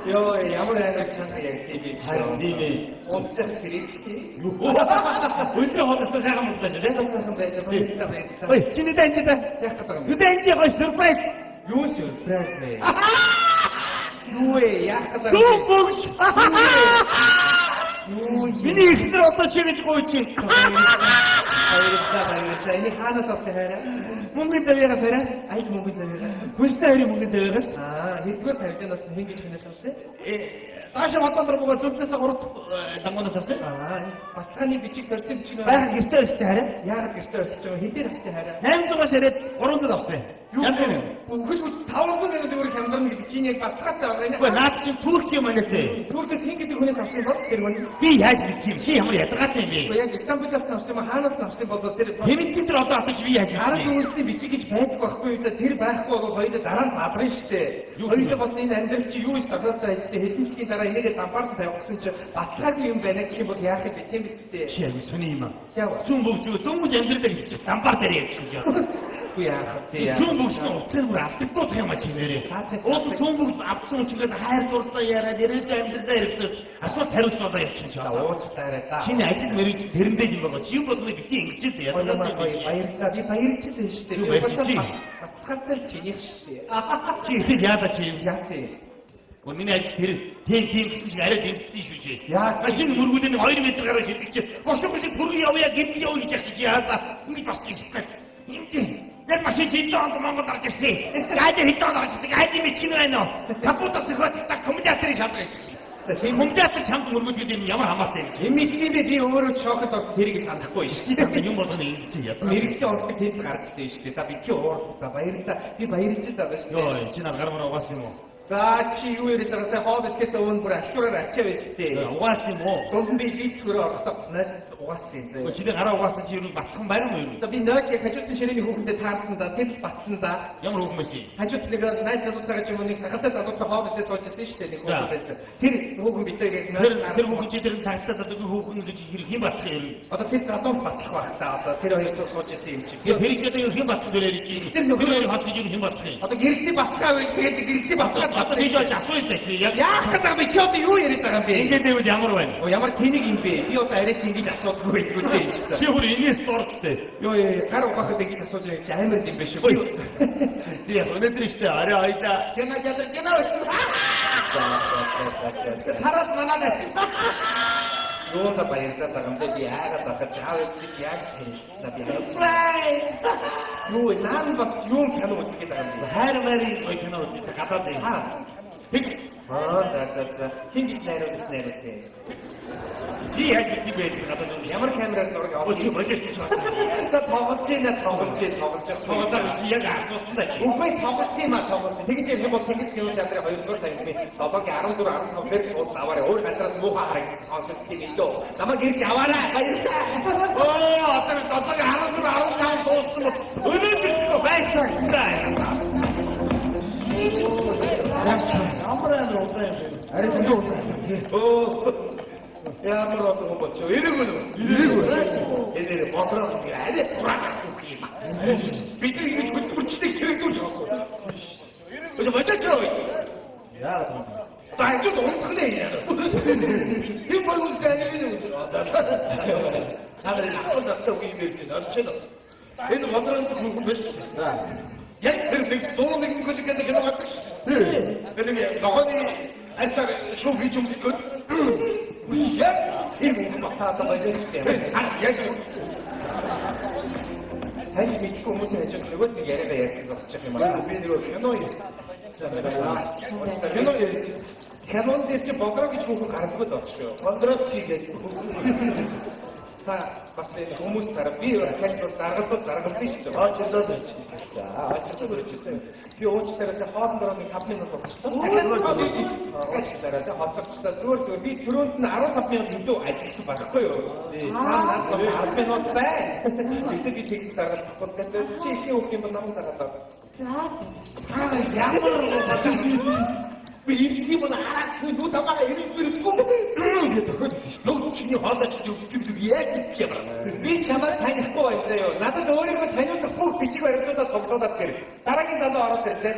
Йоо, ямар амар чанга ярьдгийг би. Харин тийм. Унтах хэрэгчтэй. Өдөр хоолойтой сайхан муултаж тий. Сайхан байлаа. Ой, чиний данжида. Яг гэдэг юм. Юу данжи гой сюрприз. Юу сюрприз вэ? Юу ээ, яг гэдэг юм. Дүү бүгд. Миний ихтер одоо чиглэж гойч. Баярлалаа. Энийг хаанаас авсан хайраа? Мөнгөний завьягаас хараа. Айд мөнгө завьяа. Хүстэй хоёрын мөнгөний завьягаас. Хэдгээр тавиланаас хэн гэж хинээс авсан? Таашаа батлаар байгаа зүгтээс 3 дангоноос авсан. Батлааны бичиг сорьсон бичиг Баян гэртээ өгсөн хараа. яагаад гэртээ очсон вэ? Хэдээр авсан хайраа? 800 ширээд 300 авсан. Юу вэ? Үгүй 500 гэдэг зүгээр хямдарна гэдэг чинь яг батгаатай байгаа. Гэхдээ наад чинь Турк юм аа нэ. Туркээс хэн гэдэг хүнээс авсан бол тэр хүн. Би яаж мэдэх юм? Чи ямар ядаргаатай юм бэ? Уу яг Стамбулаас авсан юм хаанаас авсан бол тэр Хэмэд тэр одоо атаж би яаж арга мэдэх юм? үйлсний бичиг гэж байдаг байхгүй юу? Тэр байхгүй бол хоёулаа дараа нь бадрын штэ. Хоёулаа бас энэ амьдрал чи юу их тохиолдсон ажтай хэдэн жилийн дараа энийгээ дампаард тавьсан чи батлагаагүй юм байна гэх юм бол яах вэ тийм биз дээ. Чи яг сони юм аа. Яа. Сүм бүгд дөнгөж амьдралаа хэлчих. Самбар дээр ярьчих юм. Үгүй яах вэ? Сүм бүгд утгаар бүр автахгүй юм а чи нэрээ. Уул сүм бүгд автсан учраас хайр дурлаа яриад ирээд амьдралаа ярьдаг. Асуулт хариулт одоо явчих чинь. Уучлаарай та. Чиний ажил мөрөж тэрэндээ юм байгаа. Чи бол нэг бити ингэж дээ. Баярлалаа. Би баярлалаа штэ. Би бас батлагаатай чинийх штэ. Чи яадаа чи Яасан. Миний ажил тэр тийм гэсэн арай дэмжсэн шүү дээ. Яа, машин мөргүүдэн 2 м гараа шилжиж гошгоос бүргүй явъя гэдэг явъя гэж яадаа. Ингэ бас юм. Ингэ. Яг машин чинь донд Монгол гарч ирсэн. Гайд хэдэн гарч ирсэн. Гайд юм чинь байна уу? Капута цохот коммуникаторын шалгаж ирсэн. Коммуникатор чамд мөргүүд гэдэг юм ямар хамаатай юм. Эмэгтэй би өөрөө шокод бас тэрийг санахгүй шүү дээ. Юм болгоно ингэж яа. Мэргэжлийн оролцоо тэнд гарч ирсэн шүү дээ. Та би чи уурдаа баярлалаа. Би баярлж байгаа шүү дээ. Йоо, чи нар гармаар угаас юм уу? За чи юу яриад байгаа сая хоббиткээс өмнө бүр ачуураар ачаа байдтэй. Угаас юм уу? Дунд би дийцгөрөө орохдоо угаасан юм зөө. Чи гараа угаасан чи юу батхан байна уу юу? За би Nokia хажуутны ширээний хүүхэнтэй таарсан да тэр батсан да. Ямар хүүхэн биш. Хажууд нэг найз залууцаагаа ч юм уу нэг сахалтай залуутай хоббитээс суужсэн шүү дээ нэг хүүхэнтэй. Тэр хүүхэн битэйгээ тэр хүүхэн чи тэр цагтаа заддаг хүүхэн гэж хэн батах юм? Одоо тэр залуус батлах байх та. Одоо тэр хоёр суужсэн юм чи. Тэр ихтэй хэн батах дээрээ чи. Тэр нөхөр хас гэж хэн батах юм? Одоо гэрэлтний батлаа вэ? Тэгээд гэрэлтний батлаа Одоо би жоо асууж чи яг яах гэдэг би чи одоо юу яриад байгаа юм бэ? ингэж байвал ямар байна? Ямар тэнийг юм бэ? Би одоо арай чи ингэж асуудаггүй байлгүй дээ. Чи бүр инээс дурстай. Йоо гар угаахад ингэж асууж байгаа чи амар юм биш үү? Би өнөөдөр ихтэй арай айда. Кена өчсөн. Хараад манаа. Юу та баярлалаа гамдээ би яагаад дахиж аавч гэж яаж хэлсэн би яа. Юу нaan бас юу кино үзэх гэдэг юм. Хайр мэрийн ой кино үзэх гадаад юм. Фикс. За. Хингис найруулсан. Би яг тийм байдаг гадаад юм. Ямар камераар зураг авах Чи project хийж байгаа. За тоглож Яг асуусан да. Үгүй тоглож юм аа. Тэгж юм бол Тэнгис кино театрын 2 дугаар тавьсан. Одоогийн 14 15 дээр сууд аваарай. Өөр газраас муухай харагдсан сонсох тийм илүү. Намайг ирж аваарай. Оо, одоогийн 14 15 дууссан бол өнөөдөр байсан. Амраа нуутай. Арай тийм үү? Оо. Ямар одоо боч. Ирээгүй. Энэ бодроо арай тураад юм. Бид ингэ хүчтэй хэрэгдүүлж байгаа. Өөдөө бодож. Яа. Бааж унтхнаа яа. Юм бол үгүй үү. Харин одоо үгүй юм чинь орчод. Энэ бодроо хүн биш. Яг тэр нэг дуу нэг гүлэг гэдэг юм байна. Тэр нэг нохоны альсаа шоу хийж юм гээд. Яг энэ батата байжээ. Яг хайш мэдгүй хүмүүс яаж нөгөө нэг яриага ярьсан зогсчих юм байна. Би нөгөө кино юм. Кинон дээр чи бодроо гэж хүүхэн гаргахгүй л очоо. Бодроо хийгээд та бас хүмүүс дараа би бас заргалт шүү дээ. Очоод байж. За очоод үргэлжлээ. Би уучлаарай хоолндороо нэг 5 минут болчихсон. Уучлаарай хоцорчдаа зүгээр би түрүүнд нь 15 минут илүү ажилласан байхгүй юу? Надад бас 10 минут байна. Би тэгс заргалт авахгүй чи их юм юм намайг дагаад. За. Ямар би ийм бол арах дүү тамаа ирээдүйгөө гэдэг нөө чиний хоолойч зүг яг юм. Би чамайг танихгүй байна заяа. Надад өөрийгөө таниулах бүх бичиг баримтуудаа цуглуулад гэр. Дараагийн залуу ороод ирлээ.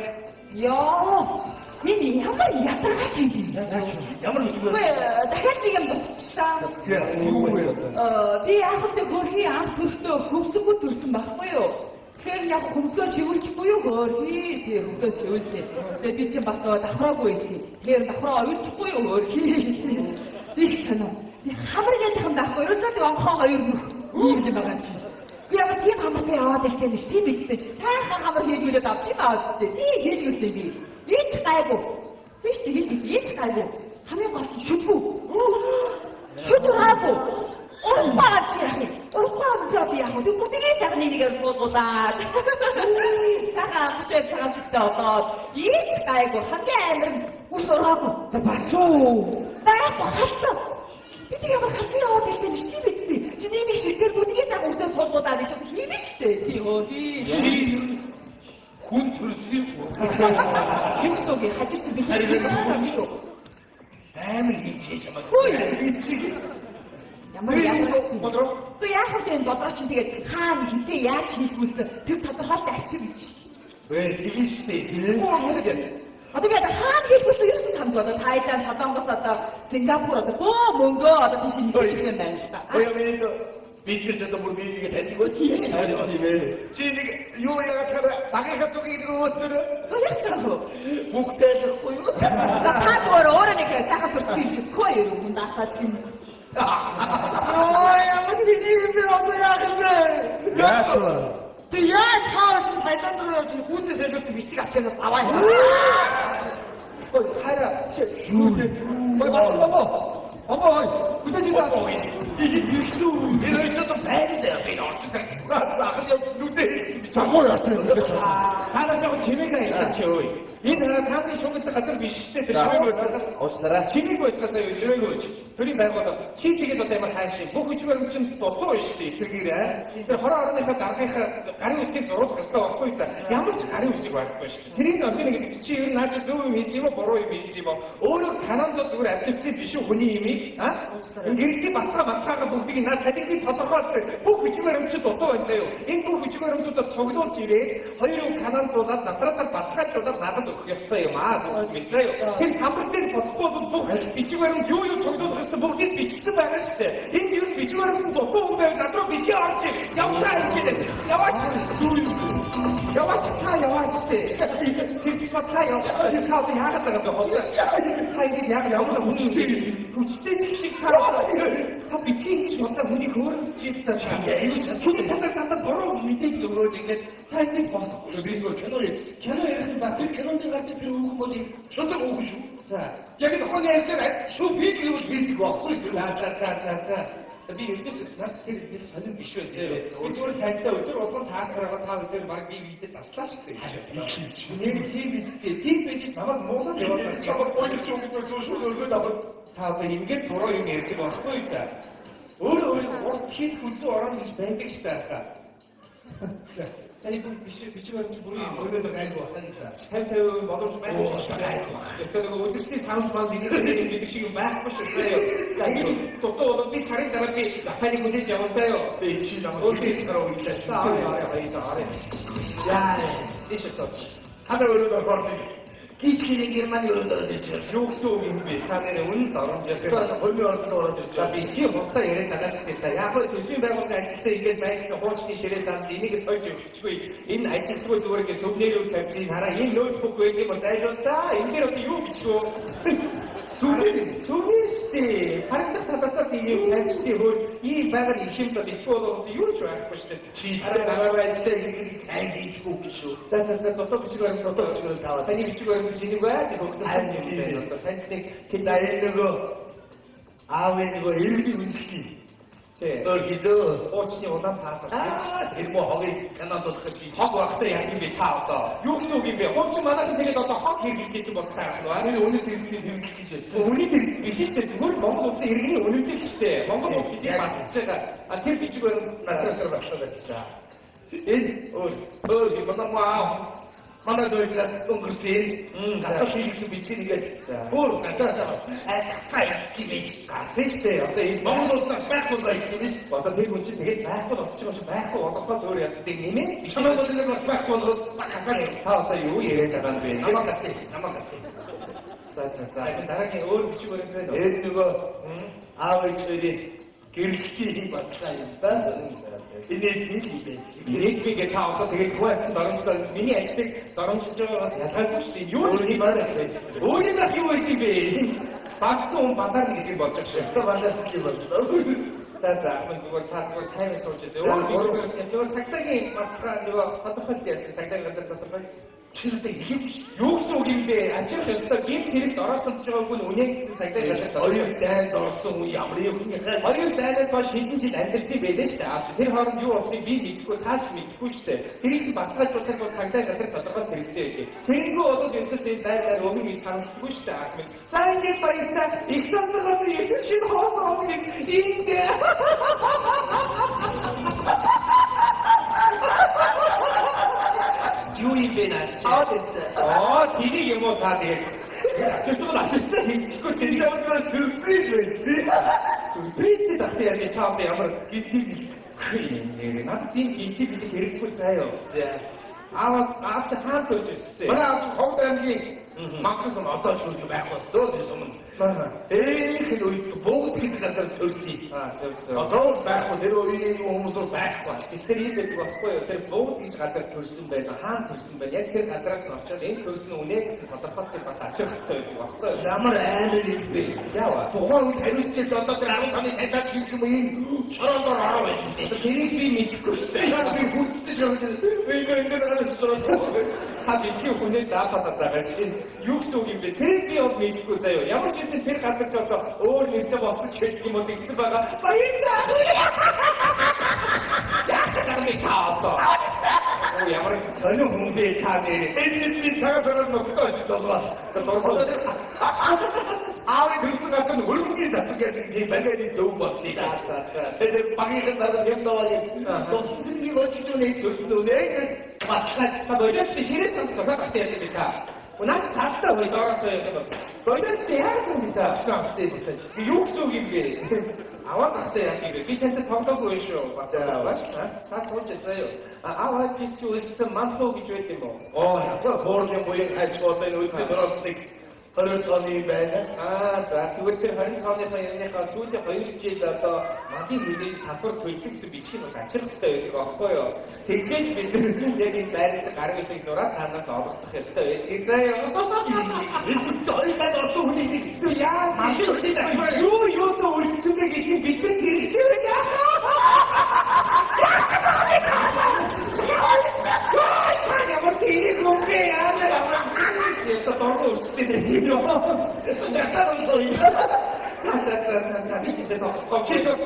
Яа, энэ ямар ядаргатай юм бэ? Ямар нэг Үгүй дахиад нэг юм дутчихсан. Би яах вэ хөрхи анх төртөө хөвсгөө төрсөн байхгүй юу? Тэгэхээр яг хөвсгөө шивүүлчихгүй юу хөрхи? Би хөвсгөө шивүүлсэн. Тэгээ би чинь бас давхраагүй байсан. Тэгэхээр давхраа оруулчихгүй юу хөрхи? Их санаа. Би хамаргийн таханд авахгүй юу? Тэгээд онхон хоёр нөх ийм л байгаа юм. Би яг тийм хамартай яваад ирсэн юм тийм бидтэй. Сайхан хамар хийгүүлээд авчих аа үстэй. Би хийж үстэй би. Эч гайгүй. Биш тийм эч гайгүй. Хамгийн гол нь шүтгүү. Шүтгүү. Урпаач яах вэ? Урпаач яах вэ? Бүгдээ тагны нэгээр суулгаад. Сахаа хүсэж тааштай болоод эч гайгүй. Хамгийн амар ус ураагүй. За бас уу. Байхгүй хассан. Би тэгээ бас хассан яваад ирсэн чинь тийм биз? Чиний би шигэр бүгдээ таг усаа суулгаад гэж хиймээ штэ. Тийм үү? Хүн төрсөн юм. Юустоги хажиж би харин шүү. амар хийж чамаа. Ямар бодроо. Тэ яах вэ энэ бодроо чинь тэгээд хаана хинтээ яаж хийх вэ? Тэр тодорхойлт авчир гэж. Тийм штэ. Одоо би хаана хийх вэ? Юу ч хамт одоо Тайланд, Солонгос одоо Сингапур одоо мөнгөө одоо тийш нэг юм байна л та. Бид ч одоо бүр биеийг таньдгүй тийм ээ. Чи нэг юу яагаад багийнхаа тугийг өгөөсөр Яаж ч юм. бүгдээ дэхгүй юу? Та өөрөө нэг сайхан төрсөн юм шиг хөө юм даасаа чинь. Ямар тийм би одоо яах вэ? Тэ яа цааш хайдандроо хүүсээ сэлбэс бичиг авчнаас аваа. Ой, хайра. Ой, 그대지 봐. 이게 뉴스 이래서도 배는데요. 이런 사람 누대 저거였어요. 그렇죠. 하나 저거 재미가 있었죠. 이 나라 다들 속에서 같은 비슷해 들어요. 어쩌라? 재미가 있었어요. 이런 거지. 둘이 말고도 치즈기도 때문에 다시 보고 주면 좀또 있지. 저기래. 이제 허락하면서 나한테 가리고 있지. 저로 갔다 왔고 있다. 야무지 가리고 있지 와 것이. 그러니까 어떤 게 지금 나도 누구 미지고 보러이 미지고 오늘 가난도 누구 앞에서 비쇼 혼이미 아? 이렇게 막타가 복비기 나 사진이 벗어갔어요. 복 비주얼은 또 왔어요. 인복 비주얼은 또 저기도 지래. 허리로 가난도다 나타났다 마타가도다 나도 그랬어요. 막 있어요. 그 담을 벗고도 또 비주얼은 교육 저기도 그랬어. 목이 비치지 말았을 때 인기는 비주얼은 또 오면 나도 비주얼지. 영사이지 됐어. 여와치 타 여와치 그 타요. 그 카운트 하나다가 또 허리 타이게 약 영어도 문이 그 진짜 다 비키니 좋다 문이 그걸 진짜 손이 단단 걸어 밑에 이게 타이밍 봤어. 그리고 캐논에 맞을 캐논들 같은 필요고 뭐지 저도 오고 싶어. 자 저기도 꺼내서 수비도 이기고 자자자자 tapi itu nanti saling bisu je. Itu orang tahu, itu orang tahu sekarang tahu itu baru di tas tas itu. Ini TV sama mosa dewa. Coba kau itu susu dapat tahu ini poro ini itu apa itu? Orang kit itu orang di bank kita. Tadi bisu boleh bergaya. Saya modal semua. Sekarang uji sih sama ini bisu bank saya. Saya 또 어디 다른 사람이 나팔이 곳에 잡았어요. 네, 어디 들어오고 있었어. 잘해. 야, 있었어. 하나 오르다 버리. 기키리기만 오르다 됐죠. 욕소민비 사내는 운 나름대로 그래서 벌면 떨어졌죠. 자비 기어 먹다 이래 나가시겠다. 야, 그 조심하고 갈때 이게 마이크가 호치기 싫은 사람들이 이게 설정 주고 인 아이치 쓰고 저렇게 속내로 잡지 하나 이 노트북에 뭐 달렸다. 인게로 요 미치고 수비스티 파란색 타다서 이 펜스티 이 바가지 힘도 있고 이거 좋아할 것인데 지하를 나가봐야 이게 아이디 주고 비쇼 자자자 또 비추고 또 나와 아니 비추고 비치는 거야 이거 아니 또 펜스티 기다리는 거 아왜 이거 일기 움직이 여기도 어찌니 오다 봐서 뭐 거기 가나도 같이 하고 왔어요. 이게 차왔어. 욕속인데 어찌마다 되게 더 하게 이렇게 좀 먹사요. 아니 오늘 오늘 이 시스템 그걸 먹었어. 이렇게 오늘 시스템 먹었어. 이제 제가 TV 비주얼 나타나 들어봤어. 자. 이거 너무 와. манай дойлоо өнгөрсөн. Гадаа хийх бичгийг бүр гадаа сайн хийх гасан штэ. Одоо энэ Монгол улсад байхгүй байх. Одоо тэр хүн чинь тэгээд байхгүй болчих юм байхгүй одоохоос өөр яддаг нэмээ. Манай дойлоо бас байхгүй бол хасаа. Та одоо юу яриад байгаа юм бэ? Намаа гasi. За дараагийн өөр бичиг баримт байна уу? Энэ нөгөө аав ээжийн гэрэлтийн батлаа юм да. Нийтгээ та одоо тэгээд хуваасан дарамжлаа миний ажлыг дарамжлж байгаагаас ялгаагүй шүү дээ. Юу юм байна вэ? Өөрийн ах юу байсан бэ? Багцсан бадар гэдэг болж байгаа шүү. Одоо бадар гэж боллоо. За зүгээр та зүгээр тайван сууж үзээ. Өөр цагтаагийн батлаа нөгөө тодорхойлт яасан цагтаагийн гадар тодорхойлт Чилдэг хин юу гэсэн үг юм бэ? Ажих ёстой гинт хэрэгт орооцолж байгаа хүн үнэ гэсэн цагтаа gadar оюун дайнд орсон хүн ямар юм бэ? оюун дайнаас хойш хэдэн жил амьдарсан байлээ шүү дээ. Тэр хооронд юу болсныг би мэдэхгүй, таач мэдэхгүй шүү дээ. Тэрийг чинь баталгаажуулахад бол цагтаа gadar тодорхойлох хэрэгтэй гэдэг. Тэрнгүү болоод ертөс энэ дайгаар өмнө нь санахгүй шүү дээ. Ахмад. За ингээд баяртай их сонирхоод ирсэн шинэ хоос өмнө ингээ юу юм бэ наа? Тэнийг юм уу та тэгээд ачаалтан ачаалтан хийчихгүй тэнийг бол сюрприз байсан. Сюрприз гэдэг яа та ямар гитиг надад тийм гитиг хэрэггүй заяа. Аав чи хаан төрж ирсэн. Манай аав Ховд аймгийн магтсан одоо ч үгүй байх болоо юм. Их үед бүгд хэд газар төрсөн. Зөв. Одоо байхгүй тэр үеийн хүмүүс байхгүй. Тэр ийм байдаг байхгүй юу? Тэр бүгд гэж газар төрсөн байна. Хаан төрсөн байна. Яг тэр газраас нь очоод энэ төрсөн үнэ гэсэн тодорхойлохыг бас ачих хэрэгтэй байдаг байхгүй юу? Ямар аймаг юм бэ? Яа. Тухайн үед хариуцлаа одоо тэр 15-ны тайлбар хийх юм ийм шорондор ороо байна. Тэрийг би мэдэхгүй шүү дээ. Яг би хүчтэй жишээ. Би энэ Та бидний хүнээ даапаад байгаа чинь юу гэсэн үг юм бэ? Тэрийг би бол мэдэхгүй заяа. Ямар ч юм тэр газар ч одоо өөр нэртэй болчих гэдэг юм уу гэсэн байгаа. Баярлалаа. Яагаад би тааваа? Ямар сонир хүн бэ та нэр? энэ цагаатаар нөхдөж болоо. Аав тэрс гадаг хөрөнгөний засаг гэдэг тийм банианы зөв болчихлоо. Тэр багийн дараа явдаа юм. Тосны өчтөний төслөө Батлаа боёс тийшээс сонсоод ахтай юм та. Унаас цаастаа боёроос юм. Боёс яасан бэ та? шахсан. Юу гэсэн үг юм бэ? Аваад ахтай яг юм. Би тантай тоглоогүй шүү. Батлаа. Та цууж заяа. Аваад чи үсэн манхуу гэж байд юм уу? Яг хоорын буян хайцоотой үеийн дөрөвсний хөрөлтөний байна. За тэгвэл тэр 25-ны яныхаа сүүлийн 2 жил одоо мадын мэдээ татвар төлөх гэсэн бичгийг бас ачаалттай байдаг аахгүй юу? Тэгжээж бид яг энэ байрны гар вишийг зураад танаас олгох ёстой байдаг. Заяа. Энэ тойлоод орсон хүний Яа, юу то үлчүгээ гэх юм бид хэрэгтэй байна. Ямар тийм юм бэ яа? Это тоже устыдно.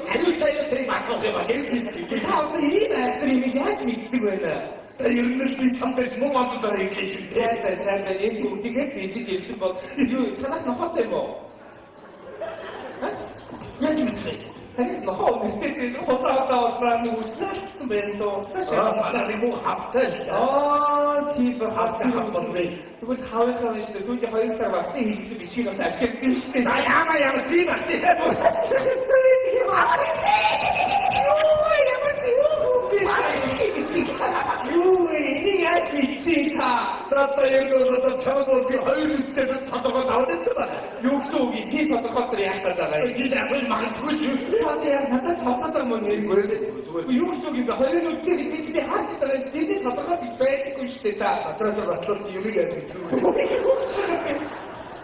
хариуцлаа тэр асуух юм аа. Та ийм айстрийг яаж мэддэг вэ? Ерөнхийдөө би самтай муу амтаар ингэж сайн энэ бүгдийг хэлж ирсэн бол юу танаас нохотой юм уу? яаж мэдвэ? Танаас нохоо мэддэг хотоотаа нүслсэн байна доо. Манай муу хавтай. Тийм хавтай. Тэгвэл хавийнхаа нэштэй сүүлийн 2 сар багсны хийсэн бичгийг бас авчихсан шүү дээ. Ямар тийм байна. Юу энэ яаж бичиж та? Тата ягдаа чамд би хоёр үстэй тодорхой аваад байна. Юу гэсэн үг юм? Тийм тодорхойлолт яахад байгаа юм. Би яг магадгүй Та яг надад тодорхой юм нэргүй. Юу гэсэн үг юм бэ? Хоёр үстэй гэж би харж байгаа юм. Тийм тодорхой байдаггүй шүү дээ та. Батраа батлуулсан юм яг гэж.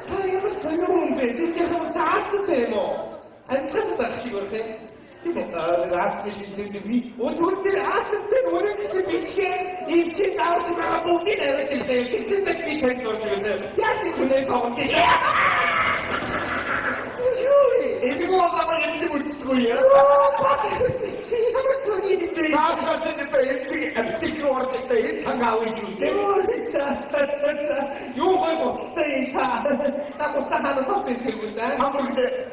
Та ямар сонир юм бэ? Тэр чинь таастай юм уу? Амьсгалтай байх шиг байна. Тийм үү? Аасны шинжлэх би Өдөртөө аастай өрөө гэсэн бичгээ ийм чи таавч байгаа бүгдийг аваад ирсэн. Тэгсэн мэт би тань болж байна. Яг үнэ тоглоом. энэ гоогаа юм үлдчихгүй яа. Ямар сони дээ. Таасгаад энэ эцэг ордтой энэ тангаа үгүй дээ. Юу гоё болтой та. дагуулсан ханаас авсан юм да.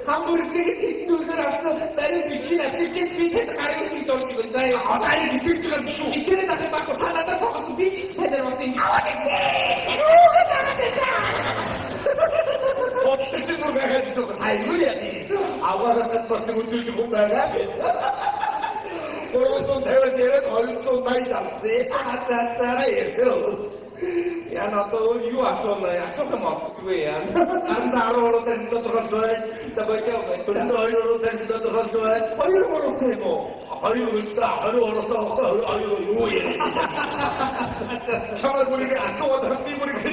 Хамбургийг хитнүүлээр авсан дарин бичиг авчиж битэд гарыг шийдэж орж ирсэн заа. Агари бичиж байгаа биш үү? Ихээр дахин баг танадаа тоглож би тэдэр бас юм. 어떻게 생각해도 아이고야. 아와가 같은 것들 좀 봐라. 그러면 또 대화제는 얼또 많이 잡지. 아따따라예요. 야, 나또 이거 왔었나? 약속도 못 그거야. 안 나로로 된 것도 가져와. 나보자. 돈도 얼로로 된 것도 가져와. 얼로로 되고. 얼로로 있다. 얼로로 요예. 참아 보니까 약속하다 비보니까.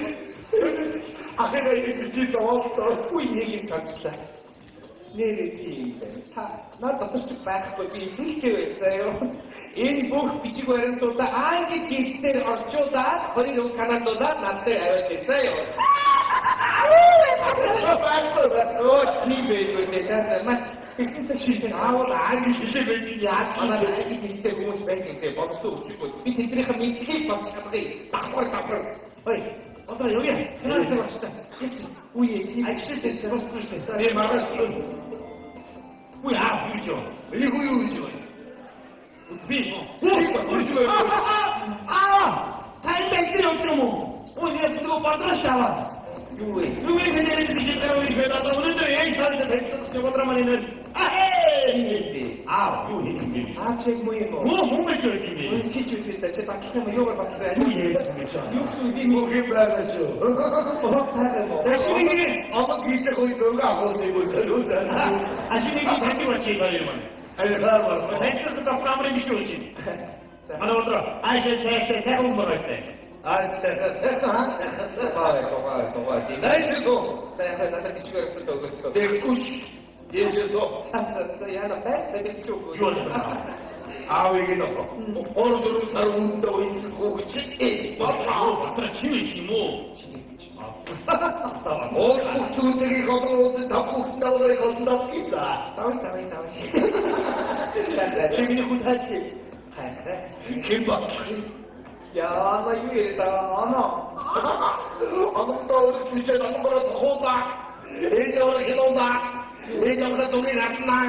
아내가 이렇게 뒤에서 없어. 그 얘기 잡시다. 내리기 나도 솔직히 байхгүй хэлчихвээ. Энэ бүх бичиг баримтуудаа анги гихтэр орчуудаа хоёрын канадуудаа надтай аваад ирсэн. Оо тийм байх үү? Эсвэл чи аавал анги хэлээ байж яа? Манай анги гихтэр хүмүүс байх болсон үгүй. Би тэднийхээ мэдгийг бас чадгыг давхар. Ой, одоо юу яа? Хинаас авчихсан. Үе, ажил дээр сэрүүлсэн. Nee, maar dat is goeie avond, joh. Wil je goeie avond, joh? Goed bier, hij denkt er ook zo moe. Je hebt er op wat staan. Doe ik meneer in de zitten, ik weet dat we er eens hadden, dat heeft dat wat er maar in het. Doe niet. Check mooi man. Hoe met je het niet? Zit je zitten, zit daar helemaal jongen wat te doen. Joh, die moet geen blijven zo. Dat is niet. Allemaal kiezen goeie doen, gewoon ze moeten doen. Als je niet hebt, je wat je van je man. Hij is klaar man. Hij heeft het op kamer in de show. Maar dan wat als je zegt, onbereid. Давай. Дай сюда. Дай, надо бичевать сюда. Ты куч. Держу. Я на пять, я бичу. А вы где то? Он тут сарун то из кучи. Вот, чили ему. Вот кусу ты готов, да кусу ты готов кида. Давай. Ты мне куда идти? Кимба. 야, 나 이거 이랬다. 안 우리 주제 나는 거라 더 호다. 애정을 해놓는다. 애정을 돈이 나가.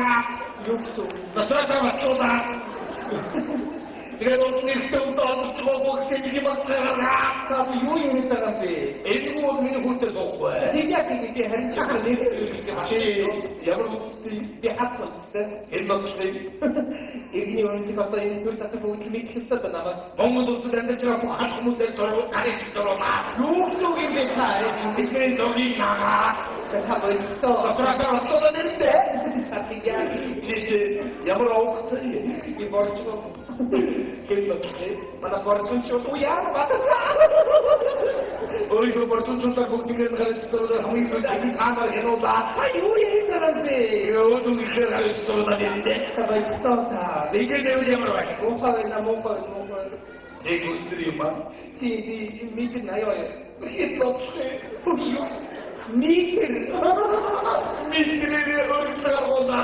육수. 나 저러다 맞춰다. 그래도 우리 때부터 안 죽어보고 재밌게 막 살아가. 나도 이거 이랬다는데. 애들고 오는 게 볼때 좋고. 되게 이게 한 차가 내수 이렇게 마치 여러분 이게 합도 있어. 일박수이. 이게 오는 게 갔다 이 둘다서 보고 팀이 했었다 나만. 먹는 도스한테 저하고 한 무대 저러고 가리키더라. 욕속이 됐다. 이제 너희 나가. 하고 있어. 그러다가 쏟아내는데. 자기야 이제 여러분 없으니 이 머리처럼. Mana fortune show to yaar batasa aur jo fortune show tak booking kar rahe hum hi kami khana heno da ai wo ye tarah se wo tu kar rahe to da dinde sabai stota dege dev je amar bhai mo kha ek ustri ma si meet nayo ye to meet ne aur tar hoda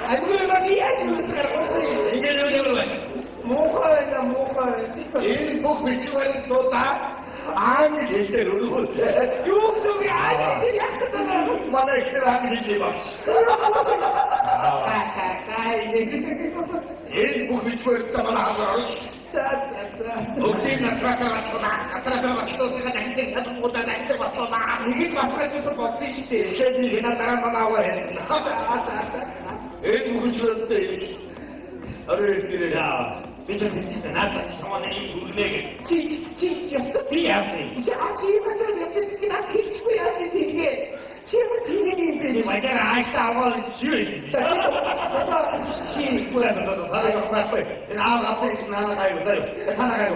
아이고 말이야 지금 이게 뭐가 일복 비추어는 좋다 아니 실제로 욕속이 아니지 약하잖아 만날 때 아니지 막 일복 비추어했다만 하더라고 어디 나타나가 맞춰서 나한테 자주 보다 나한테 맞춰나 이게 맞춰서 버티지 세지 나 따라만 나와 했나 누구 줄었대? 어릴 때야. 이제 진짜 나한테 정원에 우리에게 찌찌찌였어? 찌야지. 이제 아침마다 저렇게 나 키치고야지 되게. 제발 되게 말잖아. 아이스타워 쉬어야지. 너도 사람이 왔다. 나가요. 나가요.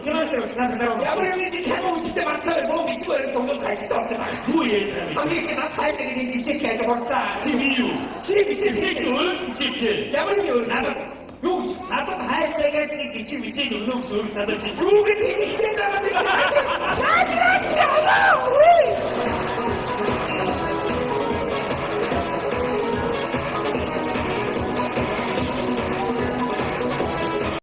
그러세요. 나가요. 야무리 계속 진짜 많다. 뭐 미치고 이런 정도 갈 수도 없잖아. 주의. 아니 나 사야 되는 이 새끼야 버렸다. 이유. 지금 야무리 나가. 나도 다 해야 될 미치 눈 소리 나도. 누구 되게 힘들다는데.